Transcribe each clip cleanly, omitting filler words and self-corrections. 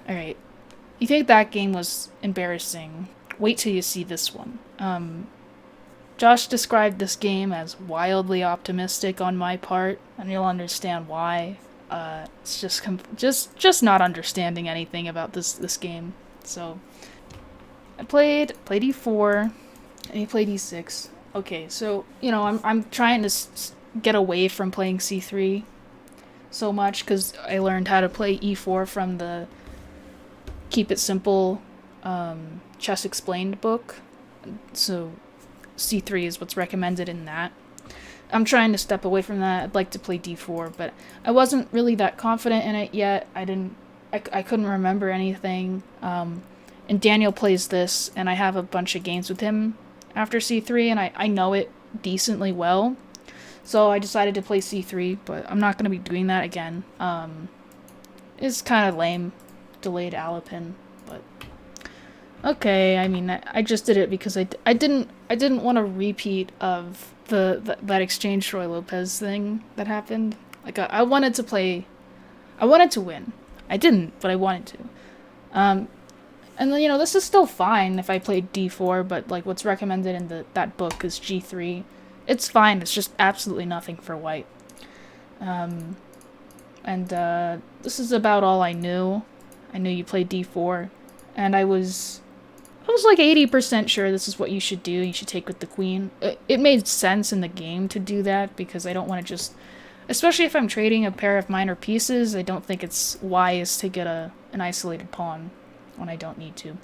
Alright. You think that game was embarrassing? Wait till you see this one. Josh described this game as wildly optimistic on my part, and you'll understand why. It's just not understanding anything about this game. So I played E4, and he played E6. Okay, so I'm trying to get away from playing C3 so much because I learned how to play E4 from the Keep It Simple Chess Explained book. So C3 is what's recommended in that. I'm trying to step away from that. I'd like to play D4, but I wasn't really that confident in it yet. I couldn't remember anything. And Daniel plays this, and I have a bunch of games with him after C3, and I know it decently well. So I decided to play C3, but I'm not going to be doing that again. It's kind of lame. Delayed Alapin, but okay. I mean, I just did it because I didn't want a repeat of that exchange Troy Lopez thing that happened. Like I wanted to win. I didn't, but I wanted to. And then this is still fine if I played D4, but like what's recommended in that book is G3. It's fine. It's just absolutely nothing for white. And this is about all I knew. I knew you played D4, and I was like 80% sure this is what you should do. You should take with the queen. It made sense in the game to do that because I don't want to just, especially if I'm trading a pair of minor pieces, I don't think it's wise to get an isolated pawn when I don't need to.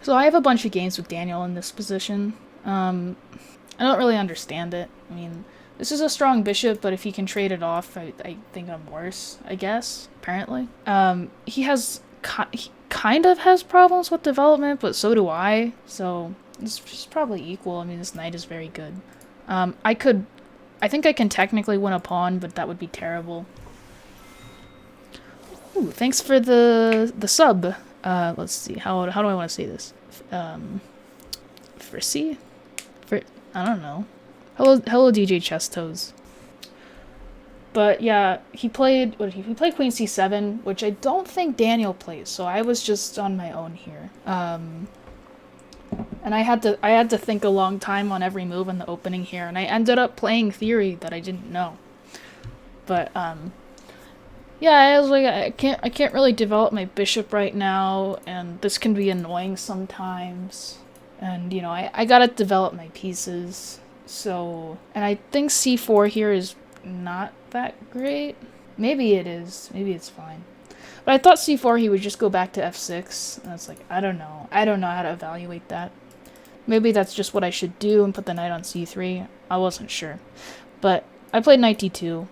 So I have a bunch of games with Daniel in this position. I don't really understand it. I mean, this is a strong bishop, but if he can trade it off, I think I'm worse, I guess, apparently. He kind of has problems with development, but so do I, so it's just probably equal. I mean, this knight is very good. I think I can technically win a pawn, but that would be terrible. Ooh, thanks for the sub. Let's see, how do I want to say this? Frissie? I don't know. Hello, DJ Chess Toes. But yeah, he played Queen C7, which I don't think Daniel plays. So I was just on my own here. And I had to think a long time on every move in the opening here, and I ended up playing theory that I didn't know. But yeah, I was like, I can't really develop my bishop right now, and this can be annoying sometimes. And I gotta develop my pieces. So, and I think C4 here is not that great. Maybe it is. Maybe it's fine. But I thought C4 he would just go back to F6. And it's like, I don't know. I don't know how to evaluate that. Maybe that's just what I should do and put the knight on C3. I wasn't sure. But I played knight D2.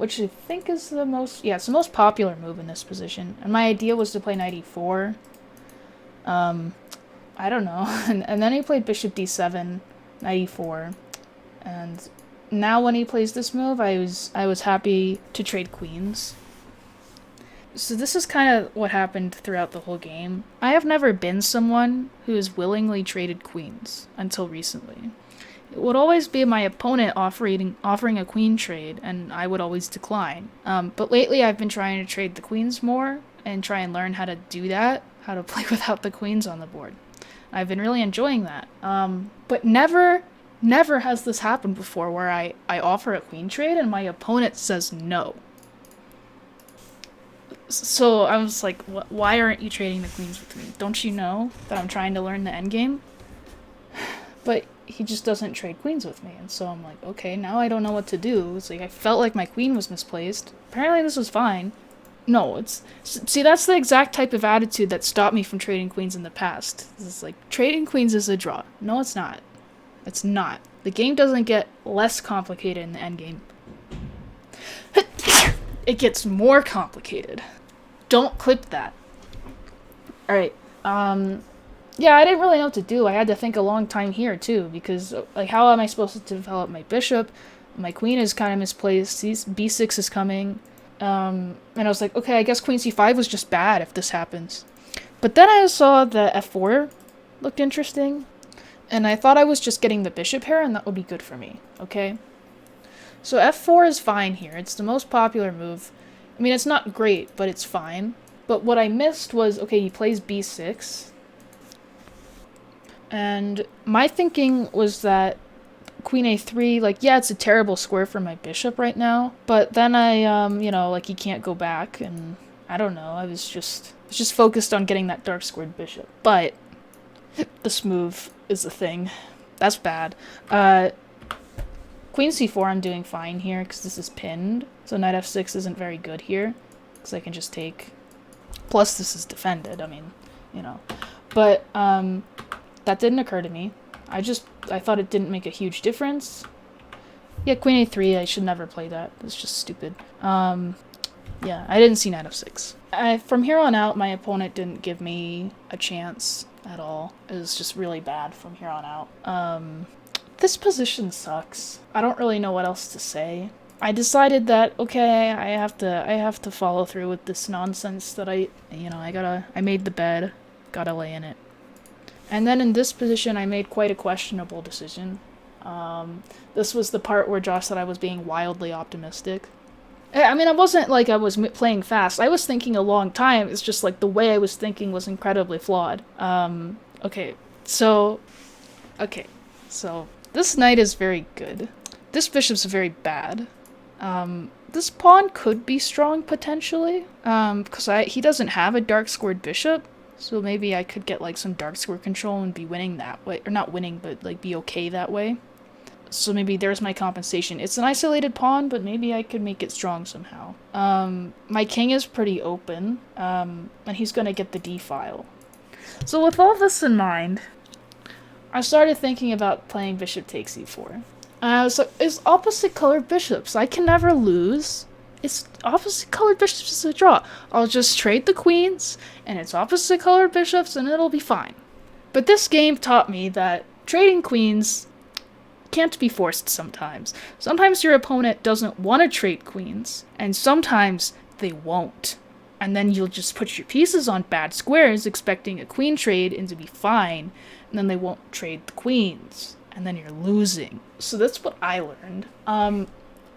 Which I think is it's the most popular move in this position. And my idea was to play knight E4. I don't know. and then he played bishop D7. Knight E4, and now when he plays this move, I was happy to trade queens. So this is kind of what happened throughout the whole game. I have never been someone who has willingly traded queens until recently. It would always be my opponent offering a queen trade, and I would always decline. But lately I've been trying to trade the queens more and try and learn how to do that, how to play without the queens on the board. I've been really enjoying that. But never has this happened before where I offer a queen trade and my opponent says no. So I was like, why aren't you trading the queens with me? Don't you know that I'm trying to learn the endgame? But he just doesn't trade queens with me. And so I'm like, okay, now I don't know what to do. It's like I felt like my queen was misplaced. Apparently this was fine. No, see, that's the exact type of attitude that stopped me from trading queens in the past. It's like, trading queens is a draw. No, it's not. It's not. The game doesn't get less complicated in the endgame. It gets more complicated. Don't clip that. Alright, yeah, I didn't really know what to do. I had to think a long time here, too, because, like, how am I supposed to develop my bishop? My queen is kind of misplaced. B6 is coming. And I was like, okay, I guess queen c5 was just bad if this happens. But then I saw the f4 looked interesting, and I thought I was just getting the bishop here, and that would be good for me, okay? So f4 is fine here. It's the most popular move. I mean, it's not great, but it's fine. But what I missed was, okay, he plays b6. And my thinking was that queen a3, like, yeah, it's a terrible square for my bishop right now. But then I, like, he can't go back, and I don't know. I was just focused on getting that dark squared bishop. But this move is a thing. That's bad. Queen c4, I'm doing fine here because this is pinned. So knight f6 isn't very good here because I can just take. Plus, this is defended. I mean, But that didn't occur to me. I thought it didn't make a huge difference. Yeah, queen a3, I should never play that. It's just stupid. Yeah, I didn't see knight f6. From here on out, my opponent didn't give me a chance at all. It was just really bad from here on out. This position sucks. I don't really know what else to say. I decided that, okay, I have to follow through with this nonsense that I made the bed, gotta lay in it. And then in this position, I made quite a questionable decision. This was the part where Josh said I was being wildly optimistic. I mean, it wasn't like I was playing fast. I was thinking a long time. It's just like the way I was thinking was incredibly flawed. Okay, so this knight is very good. This bishop's very bad. This pawn could be strong potentially, because he doesn't have a dark squared bishop. So maybe I could get like some dark square control and be winning that way. Or not winning, but like be okay that way. So maybe there's my compensation. It's an isolated pawn, but maybe I could make it strong somehow. My king is pretty open, and he's going to get the d-file. So with all this in mind, I started thinking about playing bishop takes e4. I was like, it's opposite colored bishops. I can never lose. It's opposite colored bishops is a draw. I'll just trade the queens, and it's opposite colored bishops, and it'll be fine. But this game taught me that trading queens can't be forced sometimes. Sometimes your opponent doesn't want to trade queens, and sometimes they won't. And then you'll just put your pieces on bad squares expecting a queen trade and to be fine, and then they won't trade the queens, and then you're losing. So that's what I learned.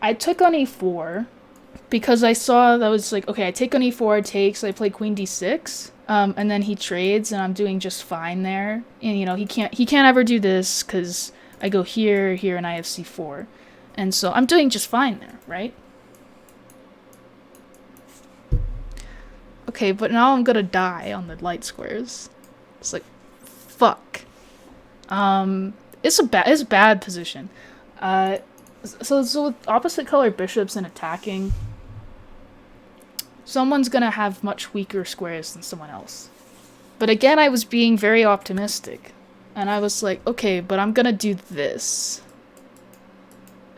I took on e4, because I saw that was like, okay, I take on e4, takes, I play queen d6, and then he trades, and I'm doing just fine there. And, he can't ever do this, because I go here, and I have c4. And so I'm doing just fine there, right? Okay, but now I'm gonna die on the light squares. It's like, fuck. It's a bad position. So with opposite color bishops and attacking, someone's gonna have much weaker squares than someone else. But again, I was being very optimistic. And I was like, okay, but I'm gonna do this.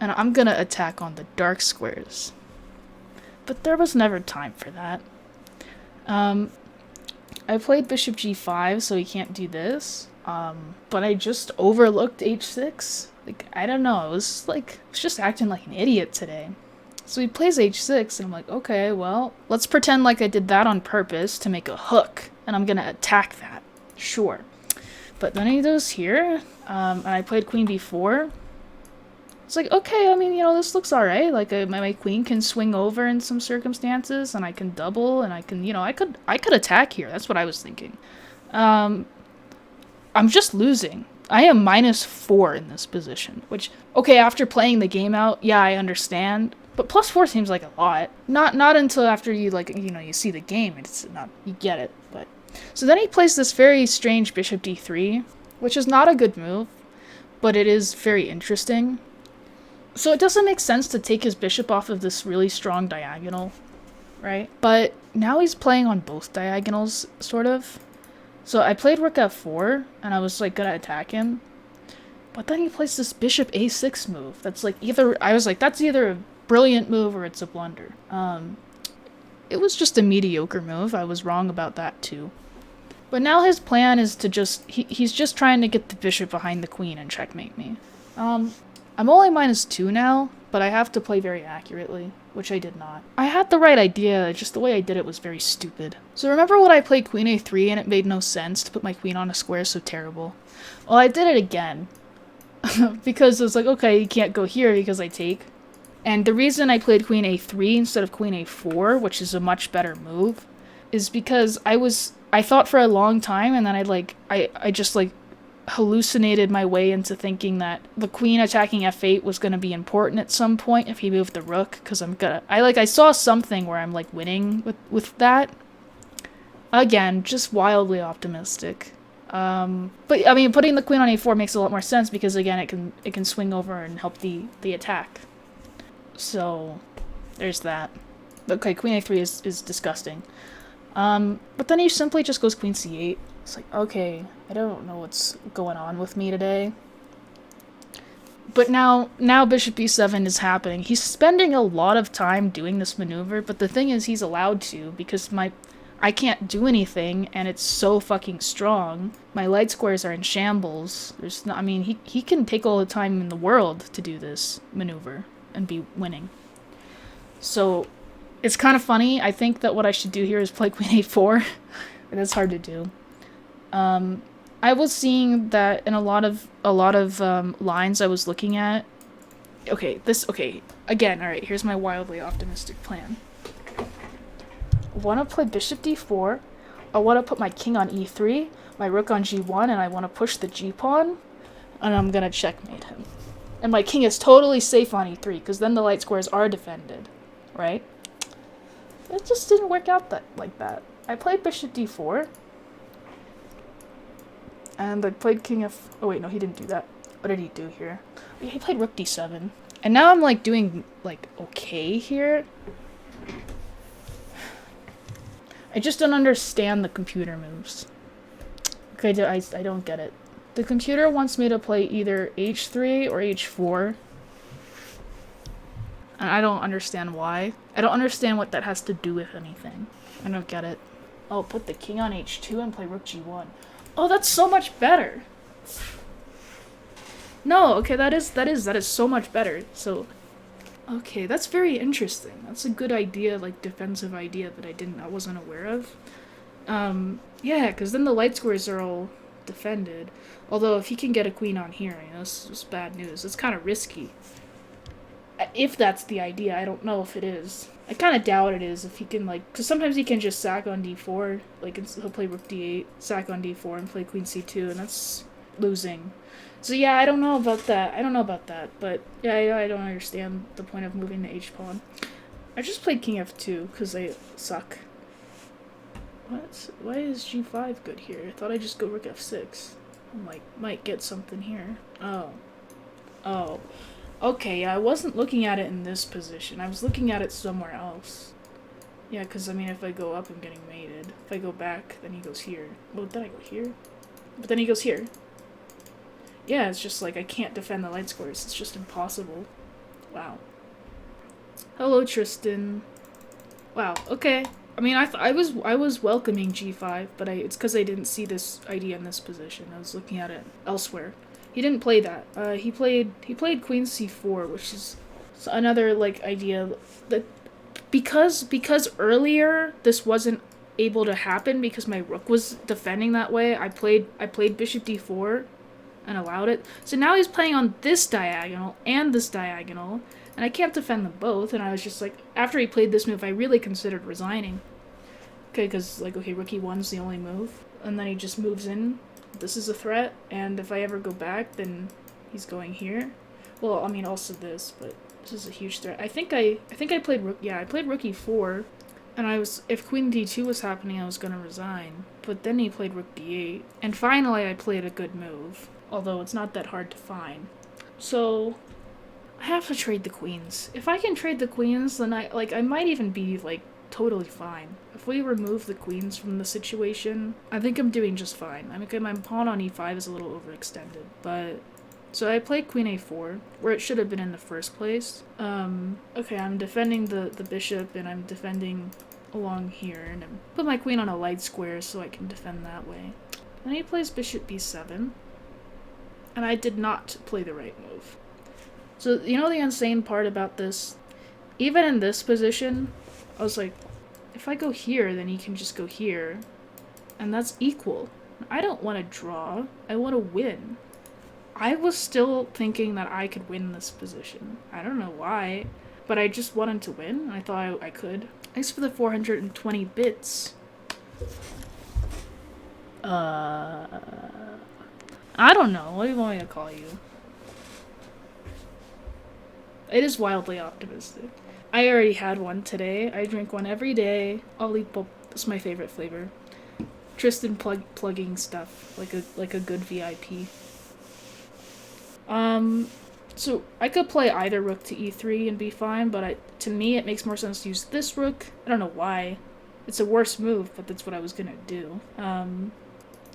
And I'm gonna attack on the dark squares. But there was never time for that. I played bishop g5, so he can't do this. But I just overlooked h6. Like, I don't know, I was just acting like an idiot today. So he plays h6, and I'm like, okay, well, let's pretend like I did that on purpose to make a hook, and I'm gonna attack that. Sure. But then he goes here, and I played queen b4. It's like, okay, I mean, this looks alright. Like, my queen can swing over in some circumstances, and I can double, and I can, I could attack here. That's what I was thinking. I'm just losing. I am -4 in this position, which, okay, after playing the game out, yeah, I understand. But +4 seems like a lot. Not until after you, you see the game. It's not, you get it. But so then he plays this very strange bishop d3, which is not a good move, but it is very interesting. So it doesn't make sense to take his bishop off of this really strong diagonal, right? But now he's playing on both diagonals, sort of. So I played rook f4, and I was, gonna attack him. But then he plays this bishop a6 move. That's, I was like, that's either a brilliant move or it's a blunder. It was just a mediocre move. I was wrong about that, too. But now his plan is to he's just trying to get the bishop behind the queen and checkmate me. I'm only -2 now, but I have to play very accurately, which I did not. I had the right idea, just the way I did it was very stupid. So remember when I played queen a3 and it made no sense to put my queen on a square so terrible? Well, I did it again. Because it was like, okay, you can't go here because I take. And the reason I played queen a3 instead of queen a4, which is a much better move, is because I thought for a long time, and then I just like hallucinated my way into thinking that the queen attacking f8 was going to be important at some point if he moved the rook, because I saw something where I'm like winning with that. Again, just wildly optimistic. But I mean, putting the queen on a4 makes a lot more sense because again, it can swing over and help the attack. So there's that. Okay, queen a3 is disgusting. But then he simply just goes queen c8. It's like, okay, I don't know what's going on with me today. But now bishop b7 is happening. He's spending a lot of time doing this maneuver, but the thing is he's allowed to because I can't do anything and it's so fucking strong. My light squares are in shambles. I mean, he can take all the time in the world to do this maneuver and be winning. So it's kind of funny. I think that what I should do here is play queen a4. That's hard to do. I was seeing that in a lot of lines I was looking at. Okay, again, alright, here's my wildly optimistic plan. I want to play bishop d4. I want to put my king on e3, my rook on g1, and I want to push the g-pawn, and I'm going to checkmate him. And my king is totally safe on e3, because then the light squares are defended, right? It just didn't work out like that. I played bishop d4, and I played king f... Oh wait, no, he didn't do that. What did he do here? He played rook d7. And now I'm like doing like okay here. I just don't understand the computer moves. Okay, I don't get it. The computer wants me to play either h3 or h4. And I don't understand why. I don't understand what that has to do with anything. I don't get it. Oh, put the king on h2 and play rook g1. Oh, that's so much better. No, okay, that is so much better. So, okay, that's very interesting. That's a good idea, like defensive idea that I wasn't aware of. Yeah, because then the light squares are all defended. Although if he can get a queen on here, you know, it's bad news. It's kind of risky. If that's the idea, I don't know if it is. I kind of doubt it is if he can, like, because sometimes he can just sack on d4, like, he'll play rook d8, sack on d4, and play queen c2, and that's losing. So yeah, I don't know about that, but yeah, I don't understand the point of moving the h-pawn. I just played king f2, because I suck. What? Why is g5 good here? I thought I'd just go rook f6. I might get something here. Oh. Okay, I wasn't looking at it in this position. I was looking at it somewhere else. Yeah, because, I mean, if I go up, I'm getting mated. If I go back, then he goes here. Well, then I go here. But then he goes here. Yeah, it's just like, I can't defend the light squares. It's just impossible. Wow. Hello, Tristan. Wow, okay. I mean, I was welcoming g5, but it's because I didn't see this idea in this position. I was looking at it elsewhere. He didn't play that. He played queen c4, which is another like idea that because earlier this wasn't able to happen because my rook was defending that way. I played bishop d4 and allowed it. So now he's playing on this diagonal and this diagonal, and I can't defend them both. And I was just like, after he played this move, I really considered resigning. Okay, because like, okay, rook e1's the only move, and then he just moves in. This is a threat, and if I ever go back, then he's going here. Well, I mean, also this, but this is a huge threat. I think I played rook. Yeah, I played rook e4, and if queen d2 was happening, I was gonna resign. But then he played rook d8, and finally I played a good move. Although it's not that hard to find. So I have to trade the queens. If I can trade the queens, then I might even be like totally fine. If we remove the queens from the situation, I think I'm doing just fine. I mean, my pawn on e5 is a little overextended, but... So I played queen a4, where it should have been in the first place. Okay, I'm defending the bishop, and I'm defending along here, and I put my queen on a light square so I can defend that way. Then he plays bishop b7, and I did not play the right move. So, you know the insane part about this? Even in this position, I was like, if I go here, then he can just go here. And that's equal. I don't want to draw. I want to win. I was still thinking that I could win this position. I don't know why, but I just wanted to win. I thought I could. Thanks for the 420 bits. I don't know. What do you want me to call you? It is wildly optimistic. I already had one today. I drink one every day. I'll eat both. It's my favorite flavor. Tristan plugging stuff like a good VIP. So I could play either rook to e3 and be fine, but to me it makes more sense to use this rook. I don't know why. It's a worse move, but that's what I was gonna do.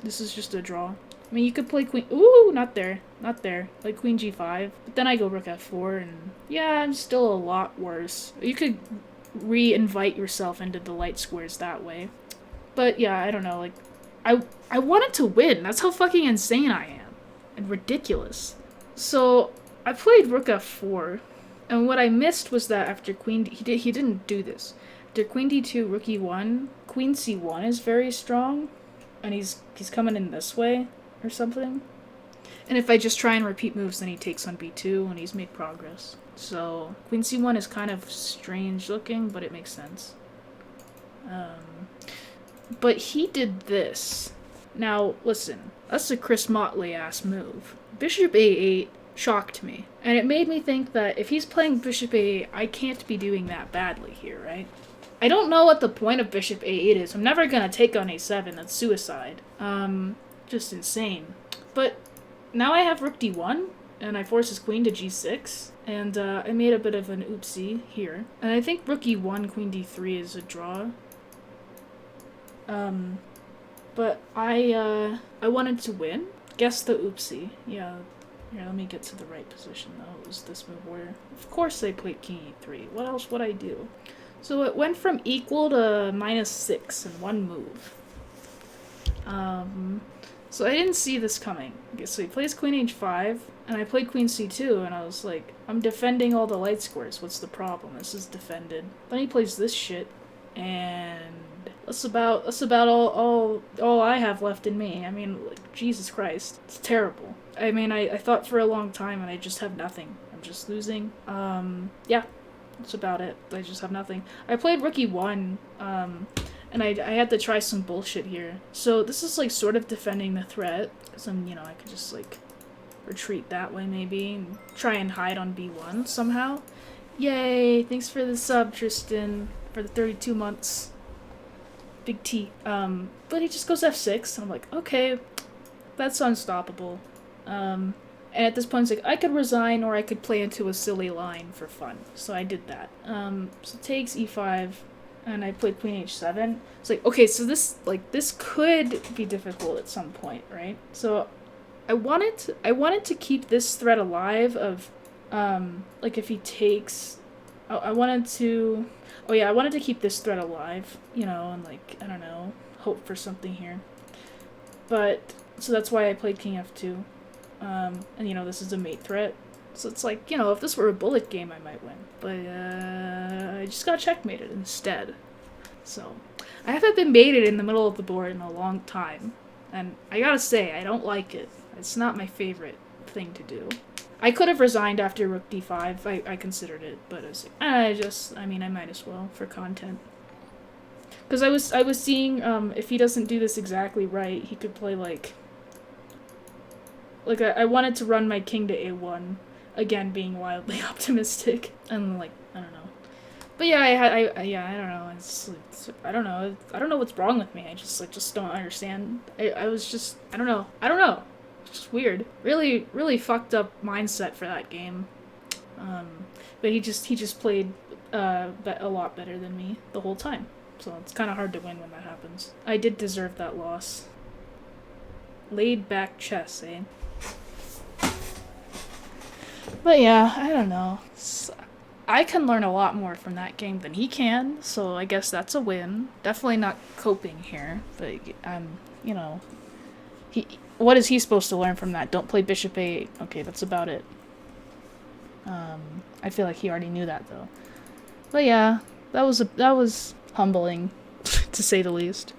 This is just a draw. I mean, you could play queen. Ooh, not there, not there. Like queen g5, but then I go rook f4, and yeah, I'm still a lot worse. You could re-invite yourself into the light squares that way. But yeah, I don't know. Like, I wanted to win. That's how fucking insane I am, and ridiculous. So I played rook f4, and what I missed was that after queen he didn't do this. After queen d2, rook e1, queen c1 is very strong, and he's coming in this way or something. And if I just try and repeat moves, then he takes on b2, and he's made progress. So queen c1 is kind of strange looking, but it makes sense. But he did this. Now listen, that's a Chris Motley ass move. Bishop a8 shocked me, and it made me think that if he's playing bishop a8, I can't be doing that badly here, right? I don't know what the point of bishop a8 is. I'm never gonna take on a7. That's suicide. Just insane. But now I have rook d1, and I force his queen to g6, and I made a bit of an oopsie here. And I think rook e1, queen d3 is a draw. But I wanted to win. Guess the oopsie. Yeah. Here, let me get to the right position, though. It was this move where, of course, I played king e3. What else would I do? So it went from equal to -6 in one move. So I didn't see this coming. Okay, so he plays queen h5, and I played queen c2, and I was like, I'm defending all the light squares. What's the problem? This is defended. Then he plays this shit, and that's about all I have left in me. I mean, like, Jesus Christ, it's terrible. I mean, I thought for a long time, and I just have nothing. I'm just losing. Yeah, that's about it. I just have nothing. I played rook e1, and I had to try some bullshit here. So this is like sort of defending the threat. Some, you know, I could just like retreat that way maybe, and try and hide on b1 somehow. Yay! Thanks for the sub, Tristan, for the 32 months. Big T. But he just goes f6, and I'm like, okay, that's unstoppable. And at this point, it's like, I could resign, or I could play into a silly line for fun. So I did that. So takes e5, and I played queen h7. It's like, okay, so this could be difficult at some point, right? So I wanted to keep this threat alive of, like, if he takes, I wanted to keep this threat alive, you know, and like, I don't know, hope for something here. But, so that's why I played king f2. And you know, this is a mate threat. So it's like, you know, if this were a bullet game, I might win. But, I just got checkmated instead. So, I haven't been mated in the middle of the board in a long time. And I gotta say, I don't like it. It's not my favorite thing to do. I could have resigned after rook d5. I considered it, but I was like, I might as well for content. Because I was seeing, if he doesn't do this exactly right, he could play like I wanted to run my king to a1, again being wildly optimistic, and like, I don't know. But yeah, I don't know. I don't know what's wrong with me. I just don't understand. I don't know. It's just weird. Really, really fucked up mindset for that game. But he just played a lot better than me the whole time. So it's kind of hard to win when that happens. I did deserve that loss. Laid back chess, eh? But yeah, I don't know. I can learn a lot more from that game than he can, so I guess that's a win. Definitely not coping here, but you know, what is he supposed to learn from that? Don't play bishop a8. Okay, that's about it. I feel like he already knew that though. But yeah, that was humbling, to say the least.